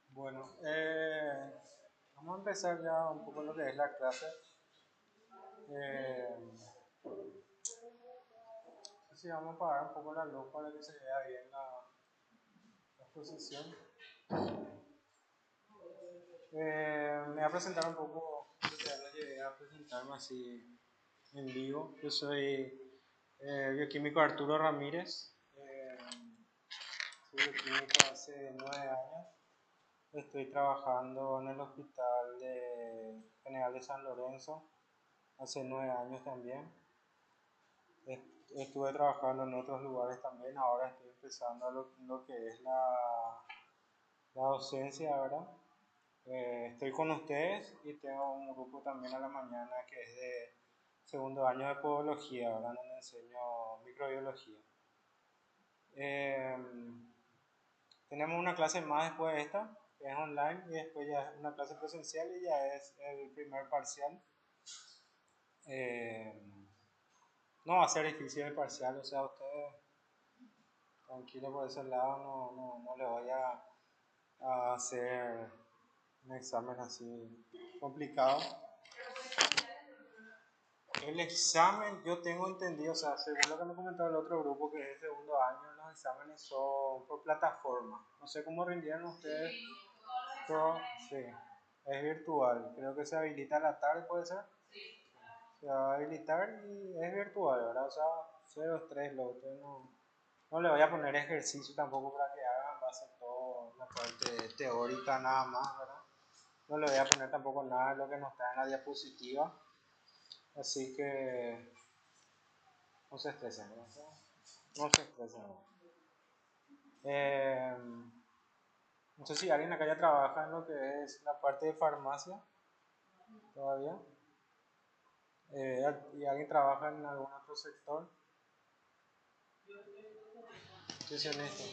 Bueno, vamos a empezar ya un poco lo que es la clase. Sí, vamos a apagar un poco la luz para que se vea bien la exposición. Me voy a presentar un poco, ya no llegué a presentarme así en vivo. Yo soy bioquímico Arturo Ramírez. Soy bioquímico hace 9 años. Estoy trabajando en el Hospital General de San Lorenzo hace 9 años también. Estuve trabajando en otros lugares también. Ahora estoy empezando lo que es la docencia, ¿verdad? Estoy con ustedes y tengo un grupo también a la mañana que es de segundo año de podología, ¿verdad? Donde enseño microbiología. Tenemos una clase más después de esta, que es online, y después ya es una clase presencial y ya es el primer parcial. No va a ser difícil el parcial, o sea, ustedes tranquilos por ese lado, no le voy a hacer un examen así complicado. El examen, yo tengo entendido, o sea, según lo que me comentó el otro grupo que es el segundo año, los exámenes son por plataforma. No sé cómo rindieron ustedes. Todo, sí, es virtual. Creo que se habilita a la tarde, ¿puede ser? Se va a habilitar y es virtual, ¿verdad? O sea, cero estrés, usted no le voy a poner ejercicio tampoco para que hagan, va a ser todo la parte teórica nada más, ¿verdad? No le voy a poner tampoco nada de lo que no está en la diapositiva. Así que no se estresen, ¿no? No se estresen. No sé si alguien acá ya trabaja en lo que es la parte de farmacia todavía. ¿Y alguien trabaja en algún otro sector? ¿Qué es esto?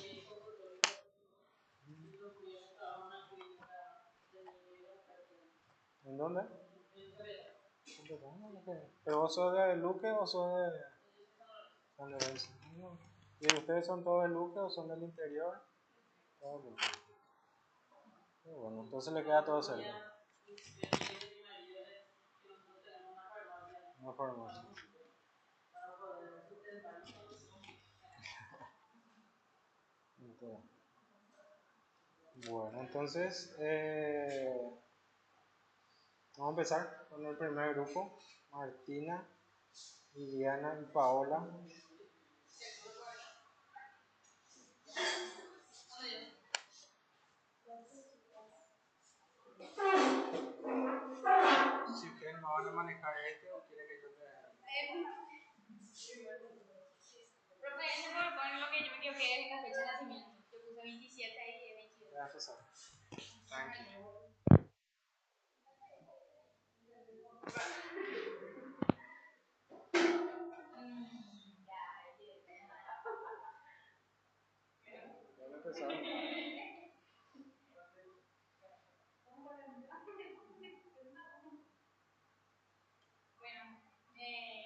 ¿En dónde? ¿Pero vos sos de Luque o sos de San Lorenzo? ¿Y ustedes son todos de Luque o son del interior? Todos de Luque. Bueno, entonces le queda todo cerca. Una farmacia. Bueno, entonces vamos a empezar con el primer grupo. Martina, Liliana y Paola. Si ustedes no van a manejar este o quieren que yo te haga. Profe, ese por poner lo que yo me equivoqué es la fecha de nacimiento. Yo puse 27 y 22. Ya empezar. Tranquilo. Ya empezar. Bueno,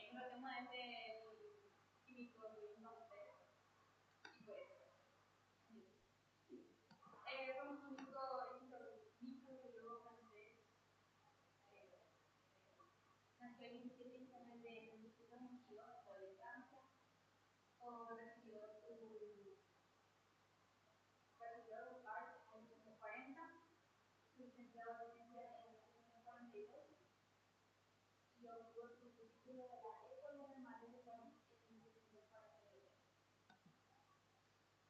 un tema este químico tuvimos ustedes. Y pues, fue un químico microbiólogo francés. Nació el 27 de diciembre de 1922 en Francia. O recibió su parte en 1940. Su licenciado de ciencia en 1942. Y obtuvo su título de la École Normale de París en 1942.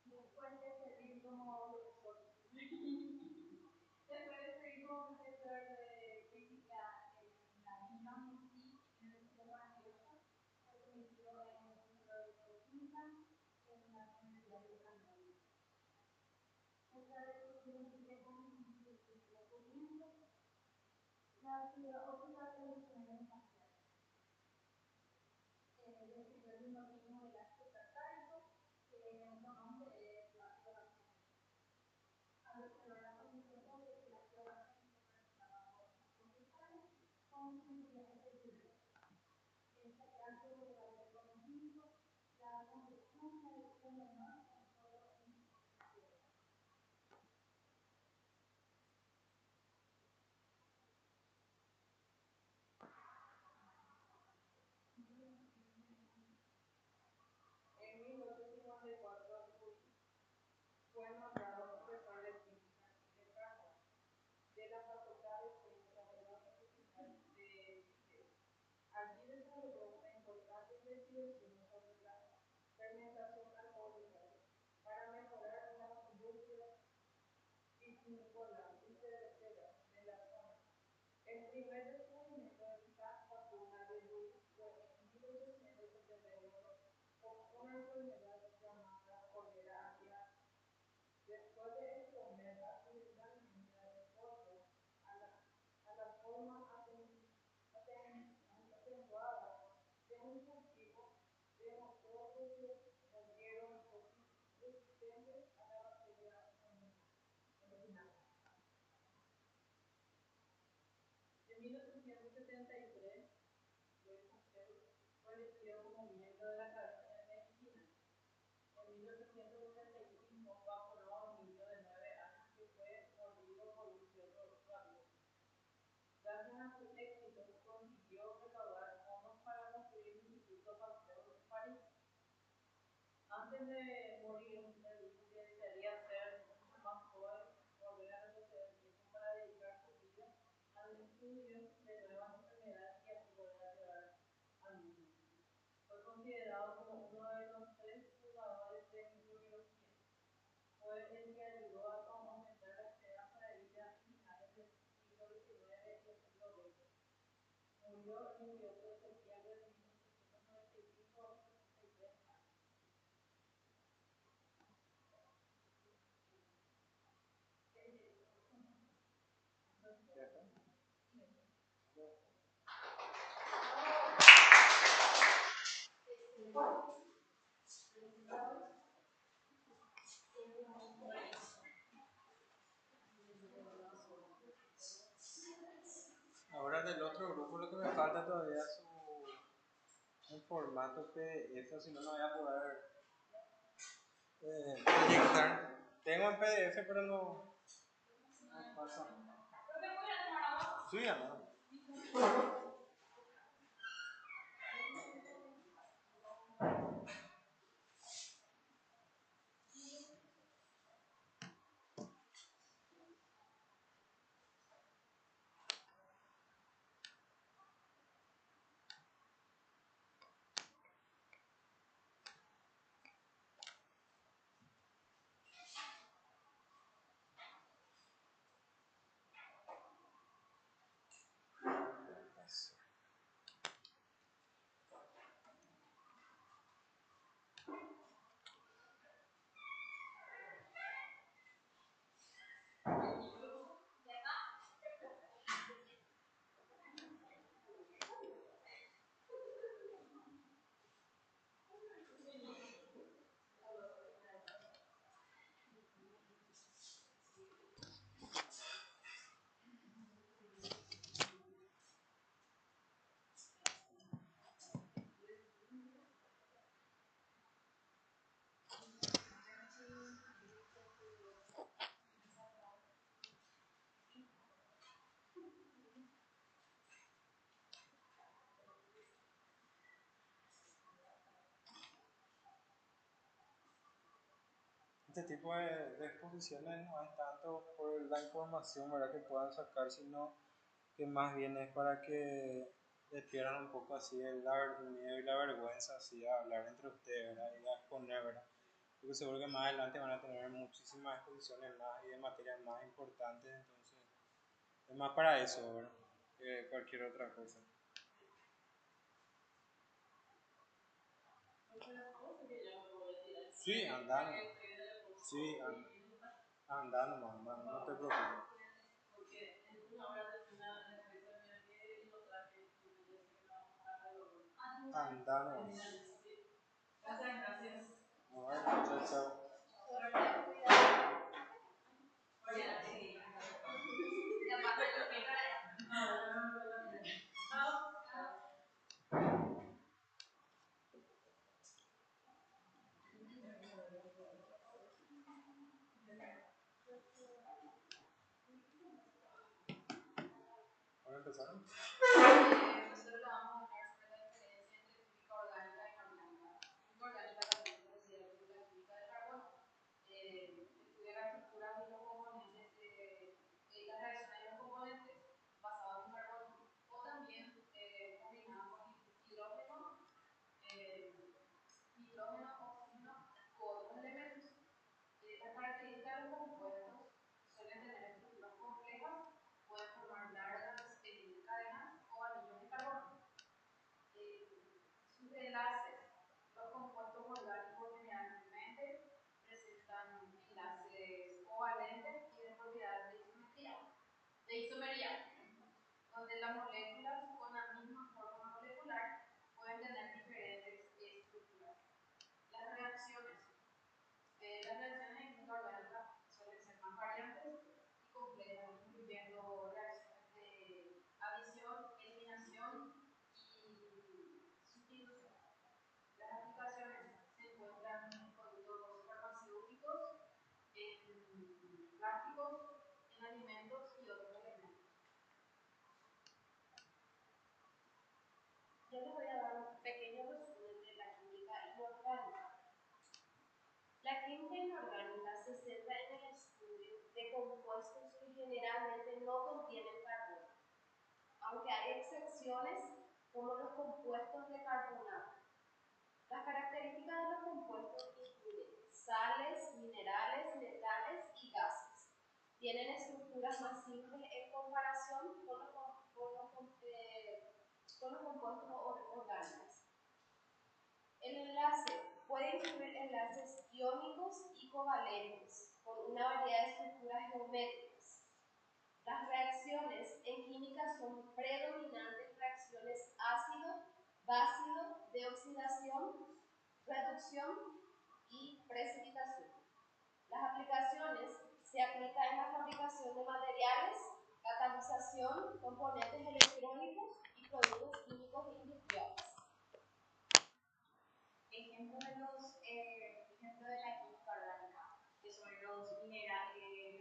Después de servir como profesor. Después de servir como profesor de física en la UNICI en 1948, fue convertido en profesor de química en la Universidad de California. Otra de sus 23 años en su descubrimiento, la ciudad óptica tradicional espacial. Descubrió el dimorfismo del ácido tartárico, que en otro nombre es ácido balsámico. Al observar la condición de que el ácido balsámico fue nombrado profesor de química de Harvard, de la Facultad de Ciencias de la Universidad de Chile. Allí desarrolló una importante investigación sobre la fermentación alcohólica para mejorar las industrias vitivinícolas y cerveceras de la zona. El primer descubrimiento de esta vacuna de Luis fue en 1871 con una enfermedad llamada cólera aviar. Después de exponer accidentalmente al polvo a la forma atenuada de un cultivo, demostró que se volvieron resistentes a la bacteria original. En 1873, Louis Pasteur fue elegido como miembro de la Academia de Medicina. En 1875 vacunó a un niño de 9 años que fue mordido por un ciervo rabioso. Gracias a sus éxitos, consiguió recaudar fondos para construir el Instituto Pasteur en París. Antes de morir, él dijo que desearía ser mucho más joven, volver a retroceder el tiempo para dedicar su vida al estudio de nuevas enfermedades y así poder ayudar al mundo. Fue considerado como uno de los 3 fundadores de microbiología. Fue el que ayudó a aumentar la esperanza de vida en finales del siglo XIX y el siglo XX. Murió el 28 de septiembre de 1895 a los 63 años. Ahora del otro grupo lo que me falta todavía es un formato PDF, si no, no voy a poder proyectar. Tengo en PDF, pero no pasa. Sí, no. Este tipo de exposiciones no es tanto por la información, ¿verdad?, que puedan sacar, sino que más bien es para que les pierdan un poco así el miedo y la vergüenza así a hablar entre ustedes, ¿verdad?, y a exponer, ¿verdad? Porque seguro que más adelante van a tener muchísimas exposiciones más y de materias más importantes, entonces es más para eso, ¿verdad?, que cualquier otra cosa. Sí, andando. Sí, andando, mamá, no te preocupes. Andando. Gracias. Bueno, chao, chao. ¿Ahora empezaron? Nosotros le vamos a hablar sobre la diferencia entre química orgánica e inorgánica. Química orgánica también conocida como la química del carbono. Yo les voy a dar un pequeño resumen de la química inorgánica. La química inorgánica se centra en el estudio de compuestos que generalmente no contienen carbono, aunque hay excepciones como los compuestos de carbonato. Las características de los compuestos incluyen sales, minerales, metales y gases. Tienen estructuras más simples en comparación con los compuestos orgánicos. El enlace puede incluir enlaces iónicos y covalentes con una variedad de estructuras geométricas. Las reacciones en química son predominantes reacciones ácido-básido de oxidación, reducción y precipitación. Las aplicaciones se aplican en la fabricación de materiales, catalización, componentes electrónicos y productos químicos industriales. Ejemplos de la química orgánica, que son los minerales,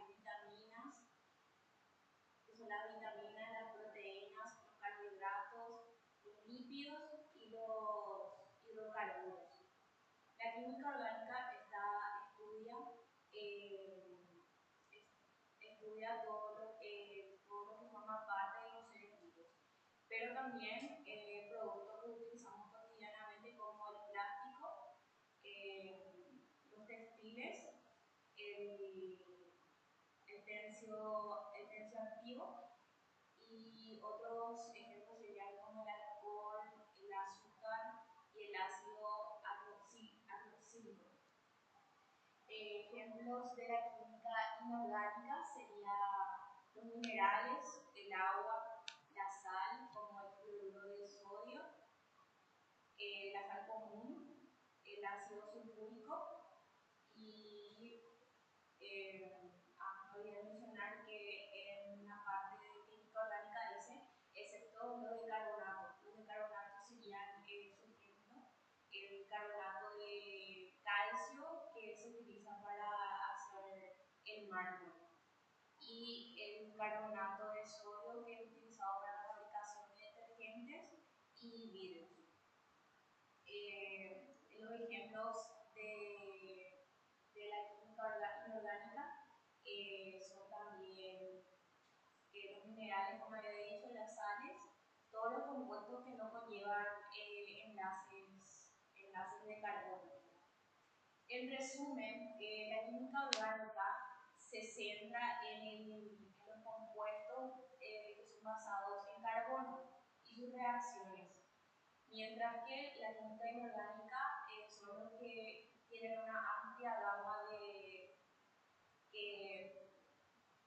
las vitaminas, las proteínas, los carbohidratos, los lípidos y los hidrocarburos. La química orgánica estudia todo lo que forma parte de los seres vivos, pero también productos que utilizamos cotidianamente como el plástico, los textiles, el tercio activo, y otros ejemplos serían como el alcohol, el azúcar y el ácido hidroxílico. Ejemplos de la química inorgánica serían los minerales, el agua, la sal, como el cloruro de sodio, la sal común, el ácido sulfúrico y no olvidé mencionar que en la parte de química orgánica dice, excepto los de carbonato. Los de carbonato serían, su ejemplo, el carbonato de calcio que se utiliza para hacer el mármol y el carbonato de sodio que es utilizado para la fabricación de detergentes y vidrios. Los ejemplos de la química inorgánica son también los minerales, como había dicho, las sales, todos los compuestos que no conllevan enlaces de carbono. En resumen, la química orgánica se centra en los compuestos que son basados en carbono y sus reacciones, mientras que la química inorgánica son los que tienen una amplia gama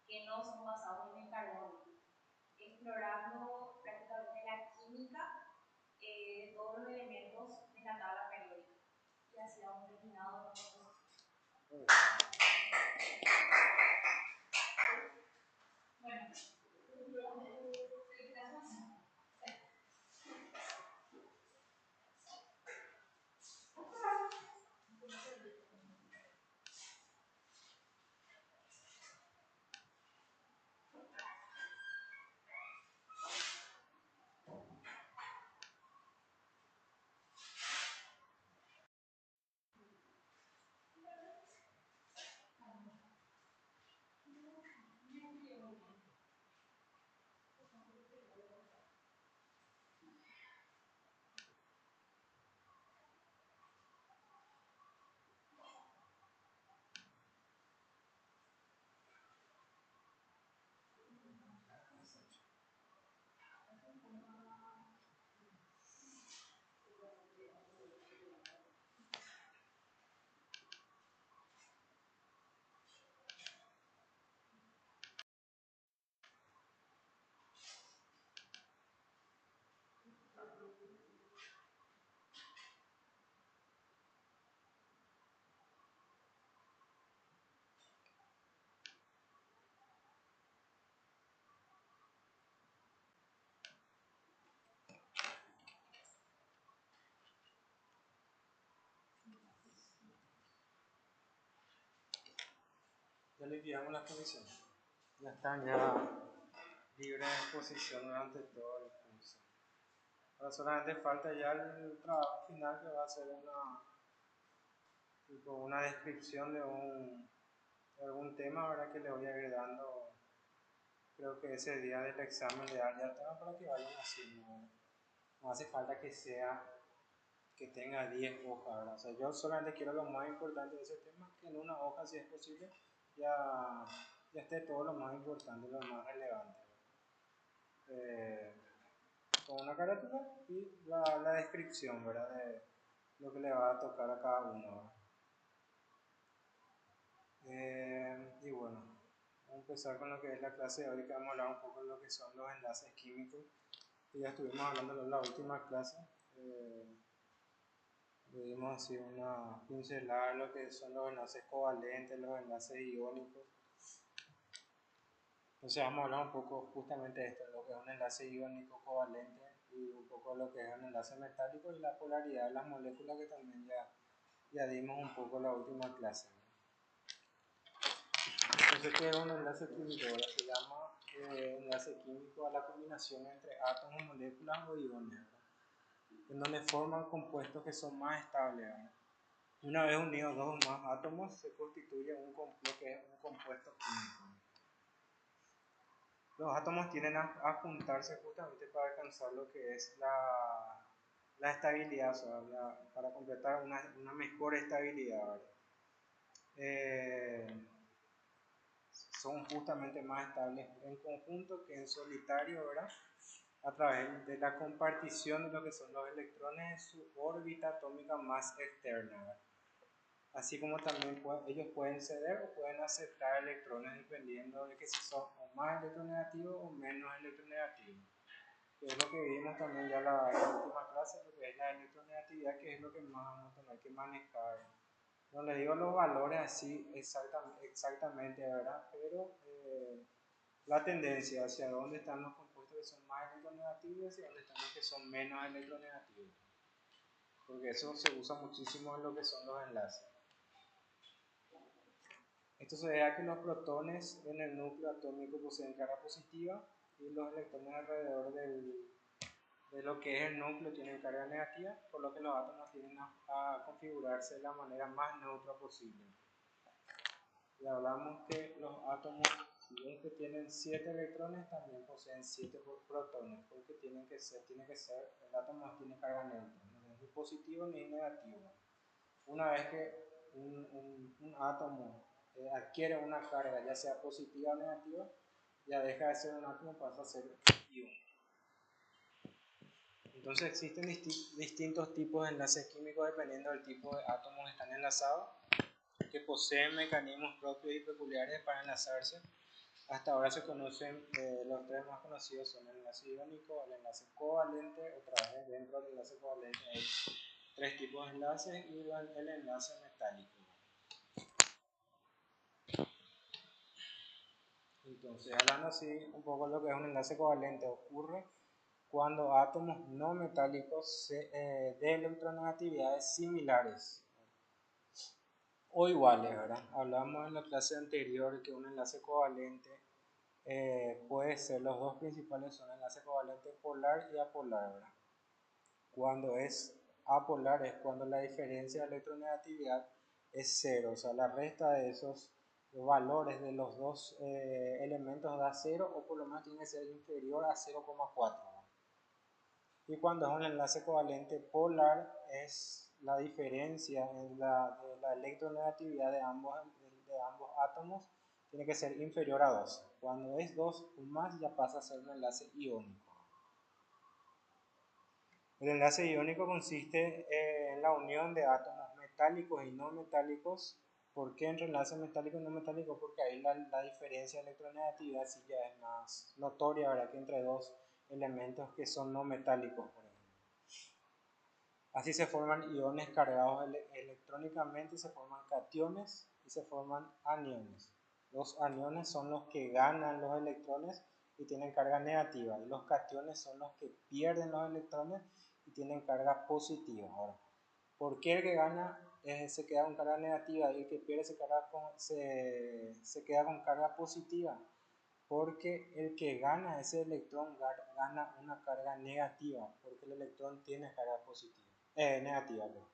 que no son basados en el carbono, explorando prácticamente la química de todos los elementos de la tabla periódica. Y así hemos terminado con nosotros. Bueno, Ya liquidamos las condiciones. Ya están ya libres de exposición durante todo el curso. Ahora solamente falta ya el trabajo final, que va a ser una descripción de algún tema, ¿verdad? Que le voy a ir dando, creo que ese día del examen le dar ya el tema para que vayan haciendo, ¿verdad? No hace falta que tenga 10 hojas, ¿verdad? O sea, yo solamente quiero lo más importante de ese tema, que en una hoja, si es posible, ya esté todo lo más importante, lo más relevante. Con una carátula y la descripción, ¿verdad? De lo que le va a tocar a cada uno. Y bueno, vamos a empezar con lo que es la clase de hoy, que vamos a hablar un poco de lo que son los enlaces químicos, que ya estuvimos hablando en la última clase. Vimos así una pincelada de lo que son los enlaces covalentes, los enlaces iónicos. Entonces vamos a hablar un poco justamente de esto, lo que es un enlace iónico covalente y un poco de lo que es un enlace metálico y la polaridad de las moléculas, que también ya dimos un poco en la última clase. Entonces, ¿qué es un enlace químico? Ahora se llama enlace químico a la combinación entre átomos, moléculas o iones, ¿verdad? En donde forman compuestos que son más estables, ¿verdad? Una vez unidos dos o más átomos, se constituye lo que es un compuesto químico. Los átomos tienden a juntarse justamente para alcanzar lo que es la estabilidad, o sea, para completar una mejor estabilidad. Son justamente más estables en conjunto que en solitario, ¿verdad? A través de la compartición de lo que son los electrones en su órbita atómica más externa, ¿verdad? Así como también ellos pueden ceder o pueden aceptar electrones dependiendo de que si son o más electronegativos o menos electronegativos. Que es lo que vimos también ya la última clase, lo que es la electronegatividad, que es lo que más vamos a tener que manejar. No les digo los valores así exactamente, ¿verdad? Pero la tendencia hacia dónde están los compuestos que son más electronegativos y hacia dónde están los que son menos electronegativos. Porque eso se usa muchísimo en lo que son los enlaces. Esto se debe a que los protones en el núcleo atómico poseen carga positiva y los electrones alrededor de lo que es el núcleo tienen carga negativa, por lo que los átomos tienden a configurarse de la manera más neutra posible. Y hablamos que los átomos, si ven que tienen 7 electrones, también poseen 7 protones, porque tiene que ser, el átomo tiene carga neutra, no es ni positivo ni negativo. Una vez que un átomo adquiere una carga, ya sea positiva o negativa, ya deja de ser un átomo, pasa a ser ion. Entonces existen distintos tipos de enlaces químicos dependiendo del tipo de átomos que están enlazados, que poseen mecanismos propios y peculiares para enlazarse. Hasta ahora se conocen, los tres más conocidos son el enlace iónico, el enlace covalente. Otra vez dentro del enlace covalente hay 3 tipos de enlaces y el enlace metálico. Entonces, hablando así un poco de lo que es un enlace covalente, ocurre cuando átomos no metálicos de electronegatividades similares o iguales, ¿verdad? Hablamos en la clase anterior que un enlace covalente puede ser, los dos principales son el enlace covalente polar y apolar, ¿verdad? Cuando es apolar es cuando la diferencia de electronegatividad es cero, o sea, la resta de esos valores de los dos elementos da cero, o por lo menos tiene que ser inferior a 0,4. Y cuando es un enlace covalente polar, es la diferencia en de la electronegatividad de ambos átomos tiene que ser inferior a 2. Cuando es 2 o más, ya pasa a ser un enlace iónico. El enlace iónico consiste en la unión de átomos metálicos y no metálicos. ¿Por qué entre enlaces metálicos y no metálicos? Porque ahí la diferencia de electronegatividad sí ya es más notoria, ¿verdad? Que entre dos elementos que son no metálicos, por ejemplo. Así se forman iones cargados electrónicamente, se forman cationes y se forman aniones. Los aniones son los que ganan los electrones y tienen carga negativa, y los cationes son los que pierden los electrones y tienen carga positiva. Ahora, ¿por qué el que gana se queda con carga negativa y el que pierde se queda con carga positiva? porque el que gana ese electrón gana una carga negativa, porque el electrón tiene carga positiva, negativa. ¿No?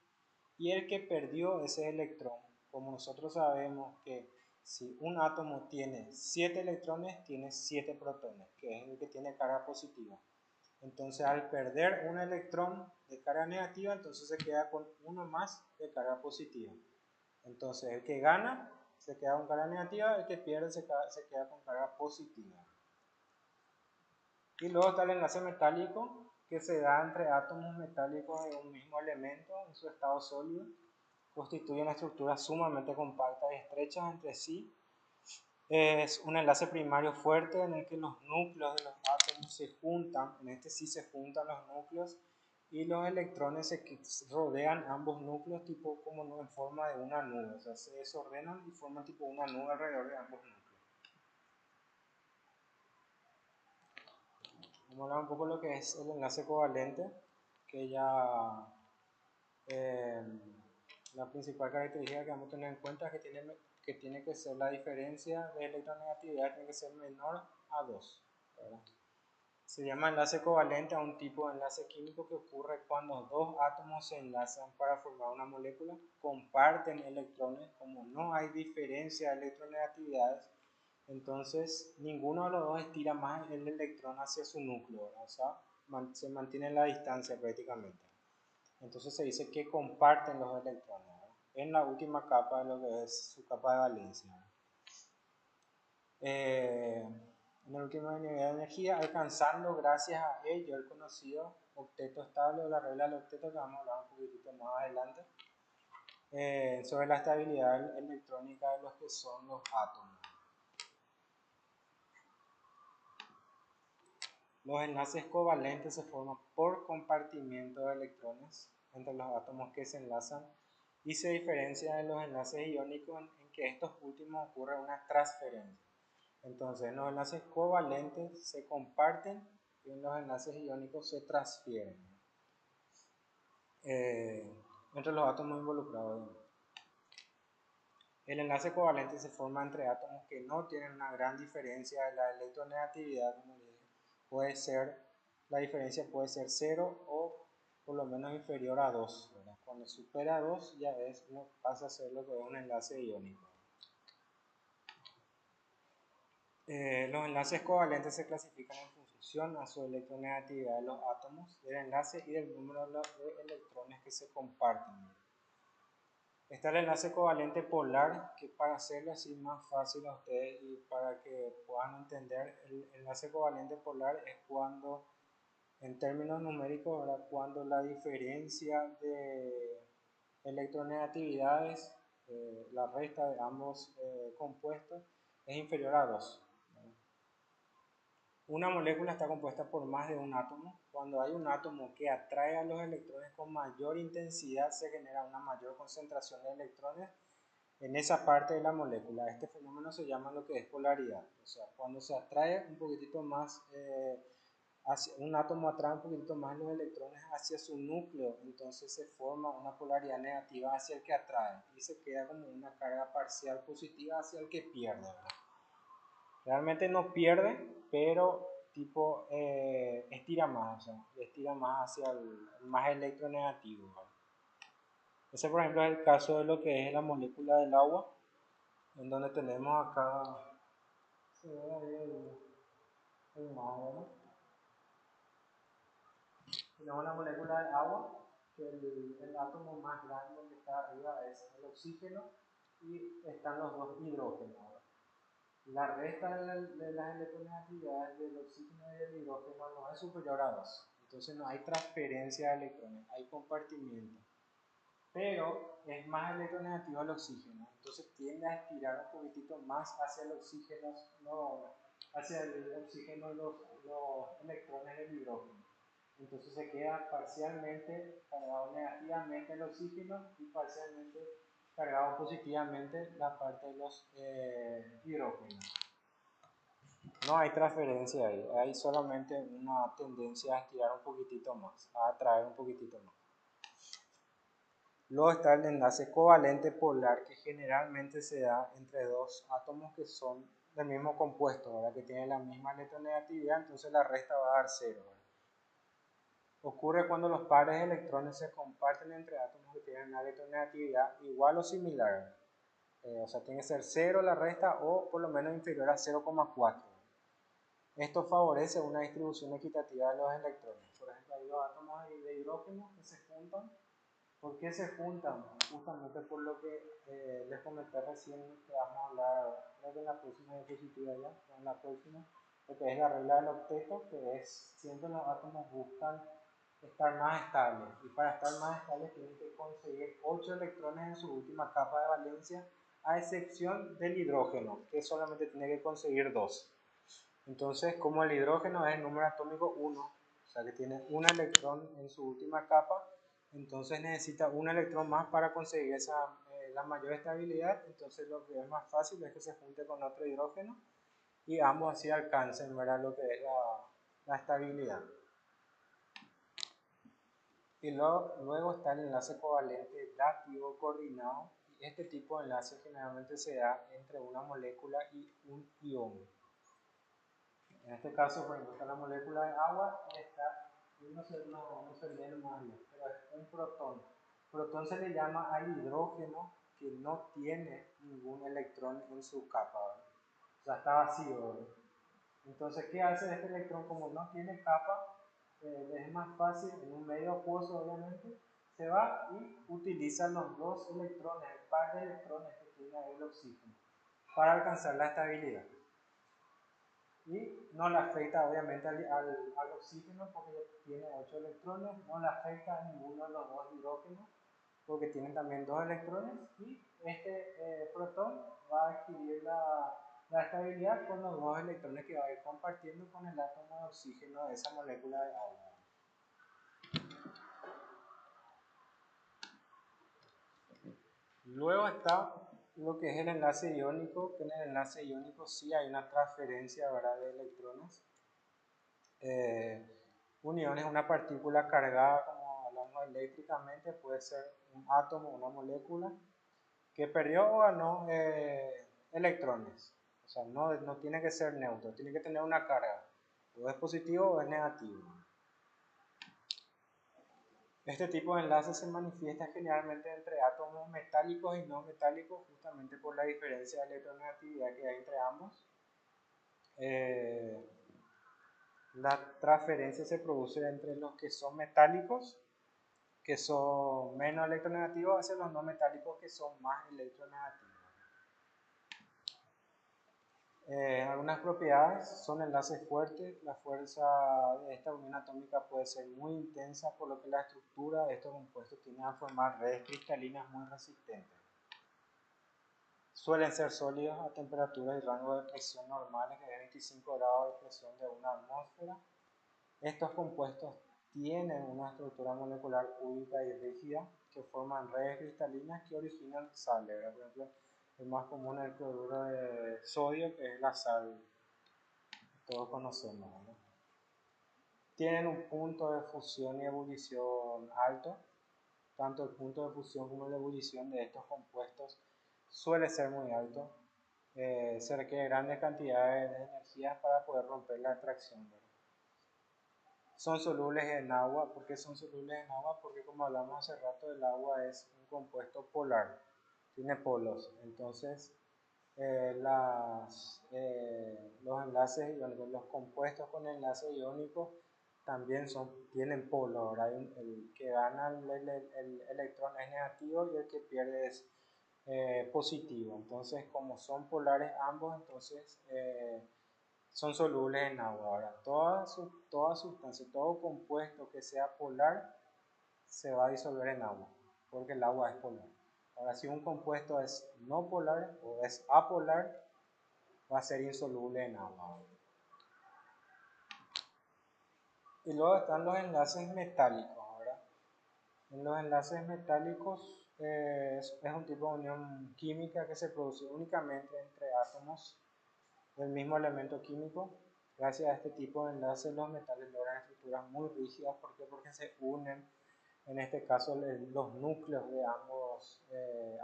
Y el que perdió ese electrón, como nosotros sabemos que si un átomo tiene 7 electrones, tiene 7 protones, que es el que tiene carga positiva. Entonces al perder un electrón de carga negativa, entonces se queda con uno más de carga positiva. Entonces el que gana se queda con carga negativa, el que pierde se queda con carga positiva. Y luego está el enlace metálico, que se da entre átomos metálicos de un mismo elemento en su estado sólido. Constituye una estructura sumamente compacta y estrecha entre sí. Es un enlace primario fuerte en el que los núcleos de los átomos se juntan, en este sí se juntan los núcleos, y los electrones se rodean ambos núcleos tipo como en forma de una nube, o sea, se desordenan y forman tipo una nube alrededor de ambos núcleos. Vamos a hablar un poco de lo que es el enlace covalente, que ya la principal característica que vamos a tener en cuenta es que tiene que ser la diferencia de electronegatividad tiene que ser menor a 2. ¿Verdad? Se llama enlace covalente a un tipo de enlace químico que ocurre cuando dos átomos se enlazan para formar una molécula, comparten electrones, como no hay diferencia de electronegatividades, entonces ninguno de los dos estira más el electrón hacia su núcleo, ¿verdad? O sea, se mantiene la distancia prácticamente. Entonces se dice que comparten los electrones, ¿verdad? En la última capa de lo que es su capa de valencia. En el último nivel de energía, alcanzando gracias a ello el conocido octeto estable o la regla del octeto, que vamos a hablar un poquitito más adelante, sobre la estabilidad electrónica de los que son los átomos. Los enlaces covalentes se forman por compartimiento de electrones entre los átomos que se enlazan y se diferencia de los enlaces iónicos en que estos últimos ocurre una transferencia. Entonces, en los enlaces covalentes se comparten y en los enlaces iónicos se transfieren entre los átomos involucrados. El enlace covalente se forma entre átomos que no tienen una gran diferencia de la electronegatividad, como les dije. Puede ser, la diferencia puede ser 0 o por lo menos inferior a 2. ¿Verdad? Cuando supera 2 ya pasa a ser lo que es un enlace iónico. Los enlaces covalentes se clasifican en función a su electronegatividad de los átomos, del enlace y del número de electrones que se comparten. Está el enlace covalente polar, que para hacerlo así más fácil a ustedes y para que puedan entender, el enlace covalente polar es cuando, en términos numéricos, ¿verdad? Cuando la diferencia de electronegatividades, la resta de ambos compuestos, es inferior a 2. Una molécula está compuesta por más de un átomo. Cuando hay un átomo que atrae a los electrones con mayor intensidad, se genera una mayor concentración de electrones en esa parte de la molécula. Este fenómeno se llama lo que es polaridad. O sea, cuando se atrae un poquitito más, un átomo atrae un poquitito más los electrones hacia su núcleo, entonces se forma una polaridad negativa hacia el que atrae y se queda como una carga parcial positiva hacia el que pierde, ¿verdad? Realmente no pierde, pero tipo estira más, o sea, estira más hacia el más electronegativo, ¿verdad? Ese por ejemplo es el caso de lo que es la molécula del agua, en donde tenemos acá, se ve ahí el mar, ¿verdad? Tenemos la molécula del agua, que el átomo más grande que está arriba es el oxígeno y están los dos hidrógenos, ¿verdad? La resta de las electronegatividades del oxígeno y del hidrógeno no es superior a 2. Entonces no hay transferencia de electrones, hay compartimiento. Pero es más electronegativo el oxígeno, entonces tiende a estirar un poquitito más hacia el oxígeno, los electrones del hidrógeno. Entonces se queda parcialmente cargado negativamente el oxígeno y parcialmente cargado positivamente la parte de los hidrógenos. No hay transferencia ahí, hay solamente una tendencia a estirar un poquitito más, a atraer un poquitito más. Luego está el enlace covalente polar, que generalmente se da entre dos átomos que son del mismo compuesto, ¿verdad? Que tiene la misma electronegatividad, entonces la resta va a dar 0. ¿Verdad? Ocurre cuando los pares de electrones se comparten entre átomos que tienen una electronegatividad igual o similar. O sea, tiene que ser 0 la resta o por lo menos inferior a 0,4. Esto favorece una distribución equitativa de los electrones. Por ejemplo, hay dos átomos de hidrógeno que se juntan. ¿Por qué se juntan? Justamente por lo que les comenté recién, que vamos a hablar, creo que en la próxima diapositiva ya, o en la próxima, lo que es la regla del octeto, que es siempre los átomos buscan estar más estables, y para estar más estables tienen que conseguir 8 electrones en su última capa de valencia, a excepción del hidrógeno, que solamente tiene que conseguir 2. Entonces, como el hidrógeno es el número atómico 1, o sea que tiene un electrón en su última capa, entonces necesita un electrón más para conseguir la mayor estabilidad. Entonces lo que es más fácil es que se junte con otro hidrógeno y ambos así alcancen, ¿verdad?, lo que es la estabilidad. Y luego está el enlace covalente dativo coordinado, y este tipo de enlace generalmente se da entre una molécula y un ion. En este caso, por ejemplo, está la molécula de agua y está, no se lee más bien, pero es un protón. Protón se le llama al hidrógeno que no tiene ningún electrón en su capa, ¿verdad? O sea, está vacío, ¿verdad? Entonces, ¿qué hace este electrón? Como no tiene capa, es más fácil, en un medio acuoso obviamente, se va y utiliza los dos electrones, el par de electrones que tiene ahí el oxígeno, para alcanzar la estabilidad. Y no le afecta obviamente al oxígeno porque tiene 8 electrones, no le afecta a ninguno de los dos hidrógenos porque tienen también 2 electrones, y este protón va a adquirir la estabilidad con los 2 electrones que va a ir compartiendo con el átomo de oxígeno de esa molécula de agua. Luego está lo que es el enlace iónico, que en el enlace iónico sí hay una transferencia, ¿verdad?, de electrones. Un ion es una partícula cargada, como hablamos eléctricamente, puede ser un átomo, una molécula, que perdió o ganó electrones. O sea, no tiene que ser neutro, tiene que tener una carga. O es positivo o es negativo. Este tipo de enlace se manifiesta generalmente entre átomos metálicos y no metálicos, justamente por la diferencia de electronegatividad que hay entre ambos. La transferencia se produce entre los que son metálicos, que son menos electronegativos, hacia los no metálicos, que son más electronegativos. Algunas propiedades son enlaces fuertes. La fuerza de esta unión atómica puede ser muy intensa, por lo que la estructura de estos compuestos tiende a formar redes cristalinas muy resistentes. Suelen ser sólidos a temperaturas y rango de presión normales, que es 25 grados de presión de una atmósfera. Estos compuestos tienen una estructura molecular única y rígida que forman redes cristalinas que originan sales. Por ejemplo, el más común es el cloruro de sodio, que es la sal que todos conocemos, ¿no? Tienen un punto de fusión y ebullición alto. Tanto el punto de fusión como la ebullición de estos compuestos suele ser muy alto. Se requiere grandes cantidades de energías para poder romper la atracción, ¿verdad? Son solubles en agua. ¿Por qué son solubles en agua? Porque, como hablamos hace rato, el agua es un compuesto polar, tiene polos. Entonces los enlaces iónicos, los compuestos con enlace iónico también tienen polos, ¿verdad? El que gana el electrón es negativo y el que pierde es positivo. Entonces, como son polares ambos, entonces son solubles en agua. Ahora, toda sustancia, todo compuesto que sea polar se va a disolver en agua, porque el agua es polar. Ahora, si un compuesto es no polar o es apolar, va a ser insoluble en agua. Y luego están los enlaces metálicos, ¿verdad? En los enlaces metálicos es un tipo de unión química que se produce únicamente entre átomos del mismo elemento químico. Gracias a este tipo de enlaces los metales logran estructuras muy rígidas. ¿Por qué? Porque se unen, en este caso, los núcleos de ambos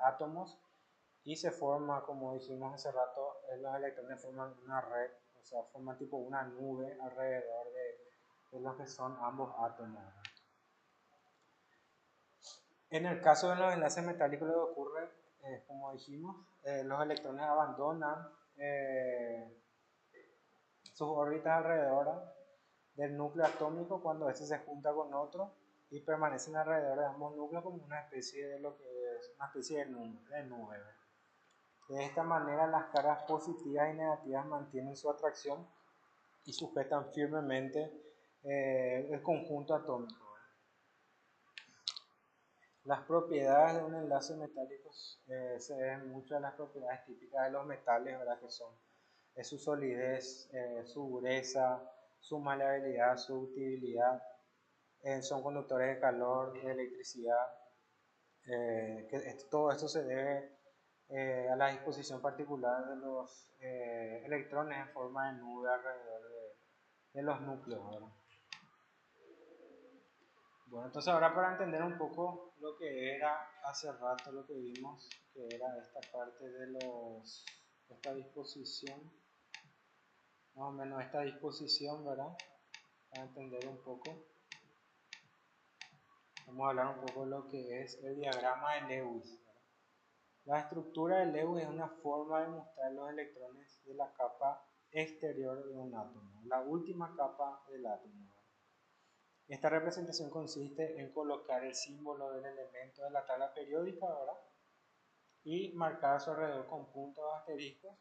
átomos, y se forma, como dijimos hace rato, los electrones forman una red, o sea, forman tipo una nube alrededor de los que son ambos átomos. En el caso de los enlaces metálicos lo que ocurre, como dijimos, los electrones abandonan sus órbitas alrededor del núcleo atómico cuando este se junta con otro y permanecen alrededor de ambos núcleos como una especie de lo que es una especie de nube. De esta manera las cargas positivas y negativas mantienen su atracción y sujetan firmemente el conjunto atómico. Las propiedades de un enlace metálico se ven mucho en las propiedades típicas de los metales, ¿verdad? Que son su solidez, su dureza, su maleabilidad, su ductibilidad, son conductores de calor, de electricidad, todo esto se debe a la disposición particular de los electrones en forma de nube alrededor de los núcleos, ¿verdad? Bueno, entonces ahora para entender un poco lo que era hace rato, lo que vimos, que era esta parte de esta disposición, más o menos esta disposición, ¿verdad? Para entender un poco, vamos a hablar un poco de lo que es el diagrama de Lewis, ¿verdad? La estructura de Lewis es una forma de mostrar los electrones de la capa exterior de un átomo, la última capa del átomo. Esta representación consiste en colocar el símbolo del elemento de la tabla periódica, ¿verdad? Y marcar a su alrededor con puntos o asteriscos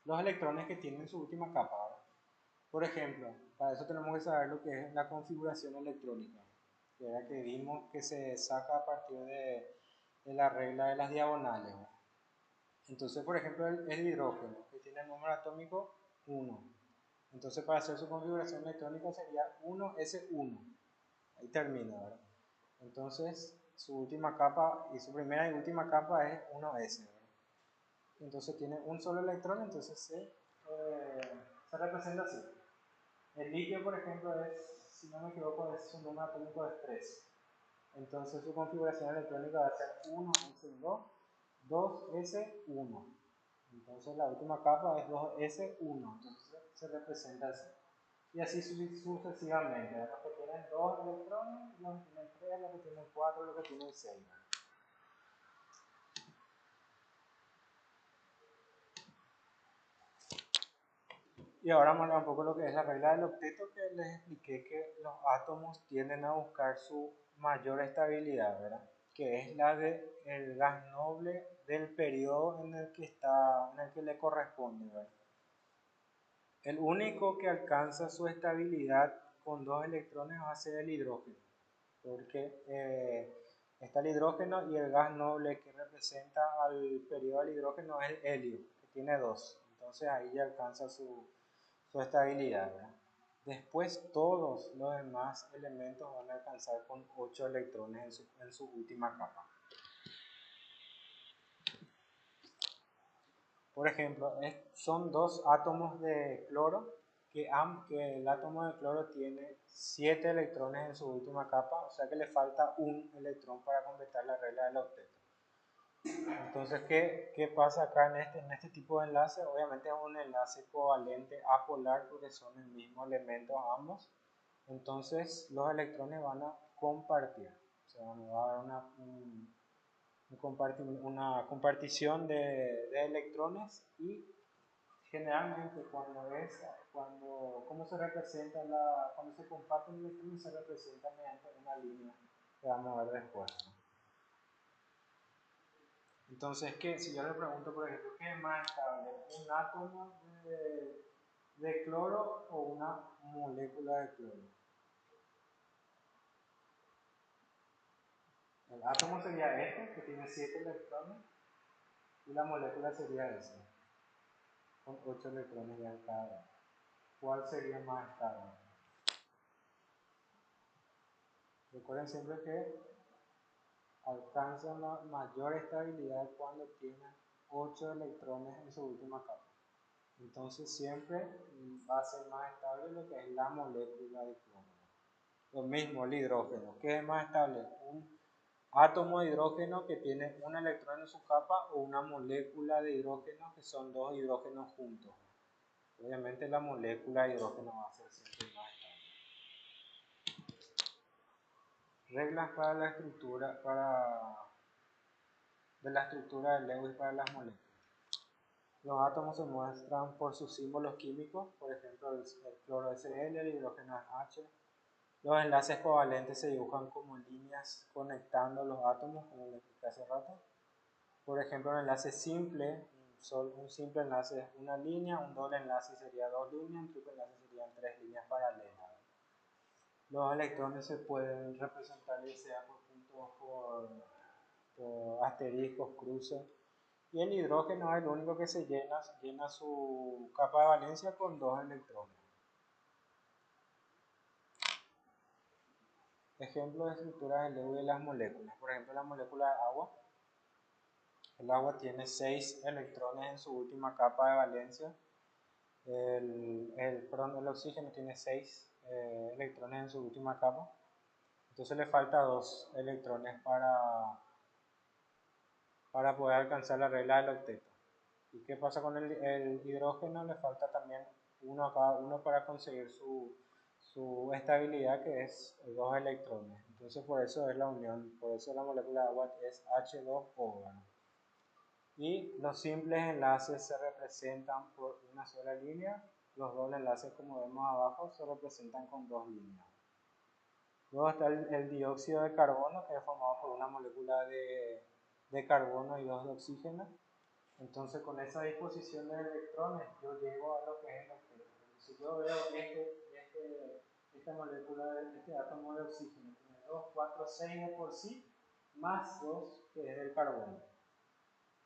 los electrones que tienen su última capa, ¿verdad? Por ejemplo, para eso tenemos que saber lo que es la configuración electrónica, que era que vimos que se saca a partir de la regla de las diagonales, ¿verdad? Entonces, por ejemplo, el hidrógeno, que tiene el número atómico 1. Entonces, para hacer su configuración electrónica sería 1s1. Ahí termina, ¿verdad? Entonces, su última capa y su primera y última capa es 1s, ¿verdad? Entonces tiene un solo electrón, entonces se representa así. El litio, por ejemplo, si no me equivoco, es un número atómico de 3. Entonces su configuración electrónica va a ser 1s2, 2s1. Entonces la última capa es 2s1, entonces se representa así. Y así sucesivamente, los que tienen 2 electrones, los que tienen 3, los que tienen 4, los que tienen 6. Y ahora vamos a hablar un poco de lo que es la regla del octeto, que les expliqué que los átomos tienden a buscar su mayor estabilidad, ¿verdad? Que es la del gas noble del periodo en el que le corresponde, ¿verdad? El único que alcanza su estabilidad con 2 electrones va a ser el hidrógeno, porque está el hidrógeno y el gas noble que representa al periodo del hidrógeno es el helio, que tiene 2. Entonces ahí ya alcanza su estabilidad, ¿verdad? Después todos los demás elementos van a alcanzar con 8 electrones en su última capa. Por ejemplo, son 2 átomos de cloro que el átomo de cloro tiene 7 electrones en su última capa, o sea que le falta un electrón para completar la regla del octeto. Entonces, ¿qué pasa acá en este tipo de enlace? Obviamente es un enlace covalente apolar porque son el mismo elemento ambos. Entonces, los electrones van a compartir. O sea, va a dar una compartición de electrones y generalmente ¿cómo se representa cuando se comparten electrones? Se representa mediante una línea que vamos a ver después, ¿no? Entonces, si yo le pregunto, por ejemplo, ¿qué es más estable? ¿Un átomo de cloro o una molécula de cloro? El átomo sería este, que tiene 7 electrones, y la molécula sería esta, con 8 electrones ya en cada uno. ¿Cuál sería más estable? Recuerden siempre que alcanzan la mayor estabilidad cuando tienen 8 electrones en su última capa. Entonces siempre va a ser más estable lo que es la molécula de cloro. Lo mismo el hidrógeno. ¿Qué es más estable? átomo de hidrógeno que tiene un electrón en su capa o una molécula de hidrógeno que son dos hidrógenos juntos. Obviamente la molécula de hidrógeno va a ser siempre más estable. Reglas para la estructura de la estructura de Lewis para las moléculas. Los átomos se muestran por sus símbolos químicos, por ejemplo el cloro es L, el hidrógeno es H. Los enlaces covalentes se dibujan como líneas conectando los átomos, como les expliqué hace rato. Por ejemplo, un enlace simple, un simple enlace es una línea, un doble enlace sería dos líneas, un triple enlace serían tres líneas paralelas. Los electrones se pueden representar ya sea por puntos, por asteriscos, cruces. Y el hidrógeno es el único que se llena su capa de valencia con dos electrones. Ejemplos de estructuras de Lewis de las moléculas. Por ejemplo, la molécula de agua. El agua tiene 6 electrones en su última capa de valencia. El oxígeno tiene 6 electrones en su última capa. Entonces le falta 2 electrones para poder alcanzar la regla del octeto. ¿Y qué pasa con el hidrógeno? Le falta también uno a cada uno para conseguir su estabilidad, que es 2 electrones. Entonces por eso es la unión, por eso la molécula de agua es H2O. Y los simples enlaces se representan por una sola línea. Los dobles enlaces, como vemos abajo, se representan con dos líneas. Luego está el dióxido de carbono, que es formado por una molécula de carbono y dos de oxígeno. Entonces, con esa disposición de electrones, yo llego a lo que es el octeto. Si yo veo esta molécula, este átomo de oxígeno, tiene 2, 4, 6 de por sí, más 2 que es del carbono.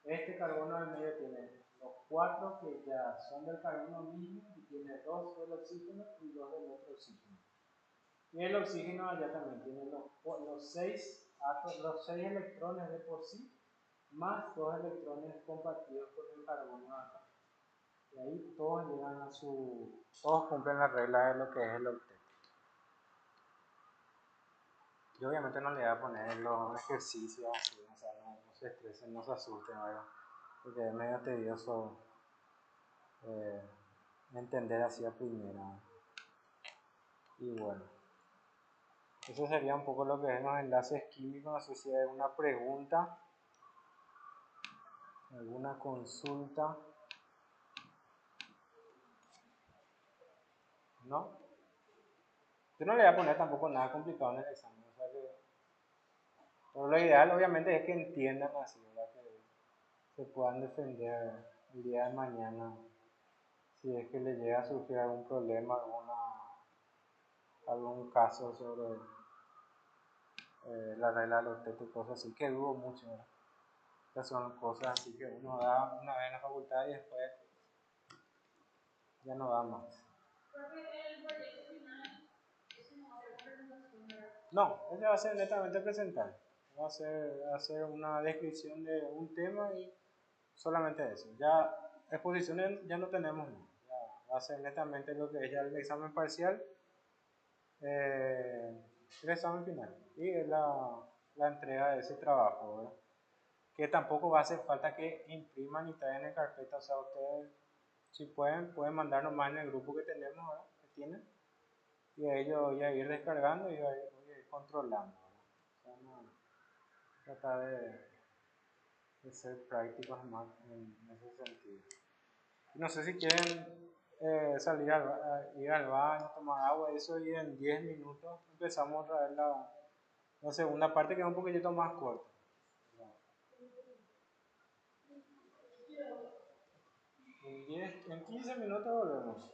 Este carbono del medio tiene los 4 que ya son del carbono mismo y tiene 2 del oxígeno y 2 del otro oxígeno. Y el oxígeno allá también tiene los 6 electrones de por sí, más 2 electrones compartidos con el carbono acá. Y ahí todos llegan todos cumplen la regla de lo que es el octeto. Yo obviamente no le voy a poner los ejercicios así, o sea, no se estresen, no se asusten, ¿verdad? Porque es medio tedioso entender así a primera. Y bueno, eso sería un poco lo que es los enlaces químicos. No sé si hay alguna pregunta, alguna consulta. ¿No? Yo no le voy a poner tampoco nada complicado en el examen. O sea pero lo ideal obviamente es que entiendan así, ¿verdad? Que se puedan defender el día de mañana si es que les llega a surgir algún problema, algún caso sobre la regla del octeto y cosas así, que dudo mucho, ¿verdad? Estas son cosas así que uno da una vez en la facultad y después ya no da más. No, ese va a ser netamente presentar. Va a ser una descripción de un tema y solamente eso. Ya exposiciones ya no tenemos más. Ya va a ser netamente lo que es ya el examen parcial, el examen final y la entrega de ese trabajo, ¿verdad? Que tampoco va a hacer falta que impriman y traigan en carpeta. O sea, ustedes si pueden mandarnos más en el grupo que tenemos, ¿verdad? Que tienen, y a ellos voy a ir descargando y voy a ir controlando, ¿verdad? O sea, tratar de ser prácticos más en ese sentido. No sé si quieren salir ir al baño, tomar agua, eso, y en 10 minutos empezamos a ver la segunda parte, que es un poquitito más corta. En 15 minutos volvemos.